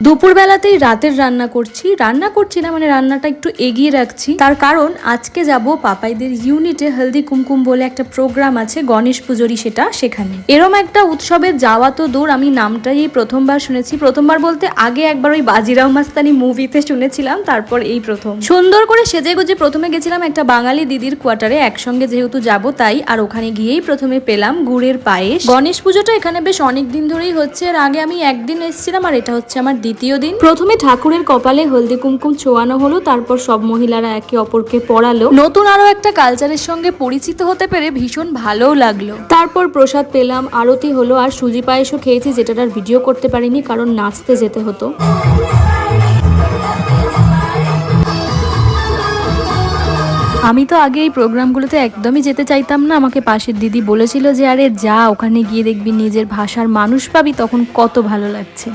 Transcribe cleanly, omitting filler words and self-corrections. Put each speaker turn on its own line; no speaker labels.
দুপুরবেলাতেই রাতের রান্না করছি না, মানে রান্নাটা একটু এগিয়ে রাখছি। তার কারণ আজকে যাব পাপাইদের ইউনিটে হলদি কুমকুম বলে একটা প্রোগ্রাম আছে, গণেশ পুজোরই সেখানে। এরম একটা উৎসবে যাওয়া তো দূর, আমি নামটাই প্রথমবার শুনেছি। প্রথমবার বলতে আগে একবার ওই বাজিরাও মাস্তানি মুভিতে শুনেছিলাম, তারপর এই প্রথম। সুন্দর করে সেজে গুজে প্রথমে গেছিলাম একটা বাঙালি দিদির কোয়ার্টারে, একসঙ্গে যেহেতু যাব তাই। আর ওখানে গিয়েই প্রথমে পেলাম গুড়ের পায়েস। গণেশ পুজোটা এখানে বেশ অনেকদিন ধরেই হচ্ছে, এর আগে আমি একদিন এসেছিলাম, আর এটা হচ্ছে আমার দ্বিতীয় দিন। প্রথমে ঠাকুরের কপালে হলদি কুমকুম ছোঁয়ানো হলো, তারপর সব মহিলারা একে অপরকে পড়ালো। নতুন আরো একটা কালচারের সঙ্গে পরিচিত হতে পেরে ভীষণ ভালোও লাগলো। তারপর প্রসাদ পেলাম, আরতি হলো, আর সুজি পায়েসও খেয়েছি, যেটার আর ভিডিও করতে পারিনি কারণ নাচতে যেতে হতো। আমি তো আগে এই প্রোগ্রামগুলোতে একদমই যেতে চাইতাম না। আমাকে পাশের দিদি বলেছিল যে আরে যা, ওখানে গিয়ে দেখবি নিজের ভাষার মানুষ পাবি, তখন কত ভালো লাগছে।